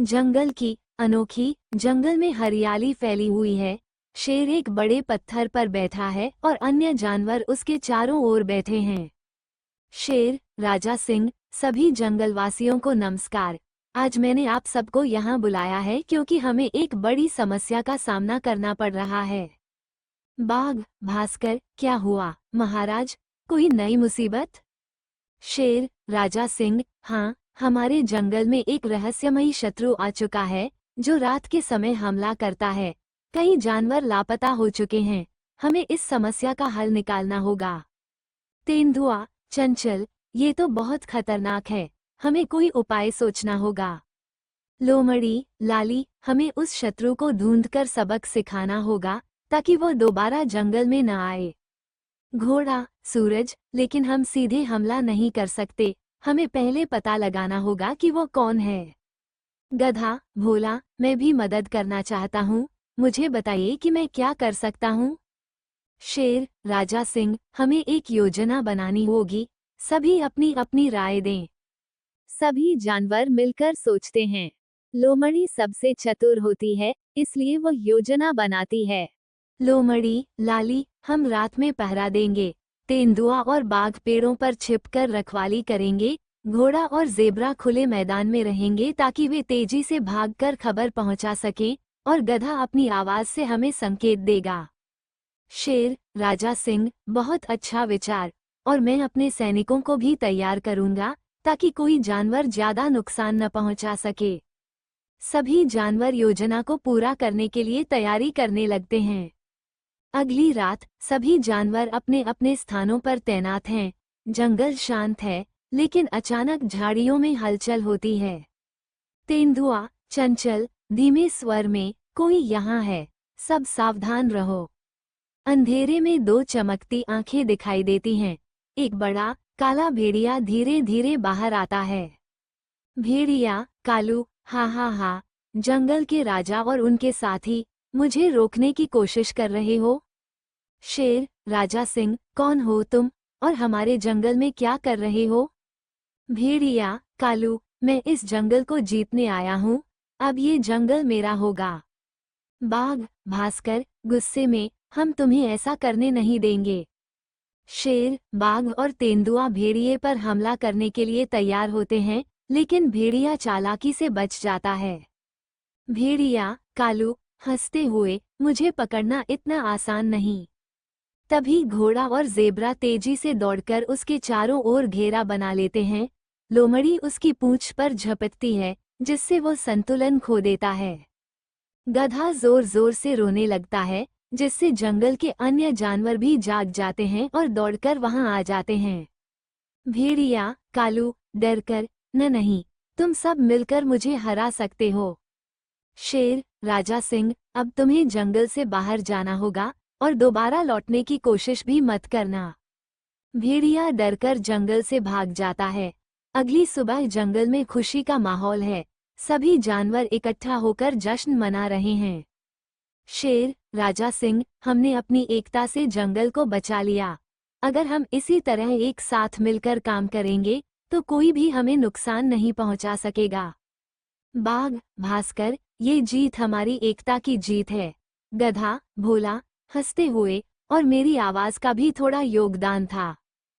जंगल की अनोखी जंगल में हरियाली फैली हुई है। शेर एक बड़े पत्थर पर बैठा है और अन्य जानवर उसके चारों ओर बैठे हैं। शेर, राजा सिंह, सभी जंगलवासियों को नमस्कार। आज मैंने आप सबको यहाँ बुलाया है क्योंकि हमें एक बड़ी समस्या का सामना करना पड़ रहा है। बाघ, भास्कर, क्या हुआ महाराज, कोई नई मुसीबत? शेर, राजा सिंह, हाँ, हमारे जंगल में एक रहस्यमयी शत्रु आ चुका है जो रात के समय हमला करता है। कई जानवर लापता हो चुके हैं। हमें इस समस्या का हल निकालना होगा। तेंदुआ, चंचल, ये तो बहुत खतरनाक है। हमें कोई उपाय सोचना होगा। लोमड़ी, लाली, हमें उस शत्रु को ढूंढकर सबक सिखाना होगा ताकि वो दोबारा जंगल में न आए। घोड़ा, सूरज, लेकिन हम सीधे हमला नहीं कर सकते। हमें पहले पता लगाना होगा कि वो कौन है। गधा, भोला, मैं भी मदद करना चाहता हूँ। मुझे बताइए कि मैं क्या कर सकता हूँ। शेर, राजा सिंह, हमें एक योजना बनानी होगी। सभी अपनी अपनी राय दें। सभी जानवर मिलकर सोचते हैं। लोमड़ी सबसे चतुर होती है, इसलिए वो योजना बनाती है। लोमड़ी, लाली, हम रात में पहरा देंगे। तेंदुआ और बाघ पेड़ों पर छिपकर रखवाली करेंगे। घोड़ा और जेब्रा खुले मैदान में रहेंगे ताकि वे तेजी से भागकर खबर पहुंचा सकें, और गधा अपनी आवाज से हमें संकेत देगा। शेर, राजा सिंह, बहुत अच्छा विचार। और मैं अपने सैनिकों को भी तैयार करूंगा ताकि कोई जानवर ज्यादा नुकसान न पहुंचा सके। सभी जानवर योजना को पूरा करने के लिए तैयारी करने लगते हैं। अगली रात सभी जानवर अपने अपने स्थानों पर तैनात हैं। जंगल शांत है, लेकिन अचानक झाड़ियों में हलचल होती है। तेंदुआ, चंचल, धीमे स्वर में, कोई यहाँ है, सब सावधान रहो। अंधेरे में दो चमकती आंखें दिखाई देती हैं। एक बड़ा काला भेड़िया धीरे धीरे बाहर आता है। भेड़िया, कालू, हा हा हा, जंगल के राजा और उनके साथी, मुझे रोकने की कोशिश कर रहे हो? शेर, राजा सिंह, कौन हो तुम और हमारे जंगल में क्या कर रहे हो? भेड़िया, कालू, मैं इस जंगल को जीतने आया हूँ। अब ये जंगल मेरा होगा। बाघ, भास्कर, गुस्से में, हम तुम्हें ऐसा करने नहीं देंगे। शेर, बाघ और तेंदुआ भेड़िए पर हमला करने के लिए तैयार होते हैं, लेकिन भेड़िया चालाकी से बच जाता है। भेड़िया, कालू, हंसते हुए, मुझे पकड़ना इतना आसान नहीं। तभी घोड़ा और जेब्रा तेजी से दौड़कर उसके चारों ओर घेरा बना लेते हैं। लोमड़ी उसकी पूंछ पर झपटती है, जिससे वो संतुलन खो देता है। गधा जोर जोर से रोने लगता है, जिससे जंगल के अन्य जानवर भी जाग जाते हैं और दौड़कर वहां आ जाते हैं। भेड़िया, कालू, डरकर, नहीं, तुम सब मिलकर मुझे हरा सकते हो। शेर, राजा सिंह, अब तुम्हें जंगल से बाहर जाना होगा और दोबारा लौटने की कोशिश भी मत करना। भेड़िया डरकर जंगल से भाग जाता है। अगली सुबह जंगल में खुशी का माहौल है। सभी जानवर इकट्ठा होकर जश्न मना रहे हैं। शेर, राजा सिंह, हमने अपनी एकता से जंगल को बचा लिया। अगर हम इसी तरह एक साथ मिलकर काम करेंगे तो कोई भी हमें नुकसान नहीं पहुंचा सकेगा। बाघ, भास्कर, ये जीत हमारी एकता की जीत है। गधा, भोला, हंसते हुए, और मेरी आवाज का भी थोड़ा योगदान था।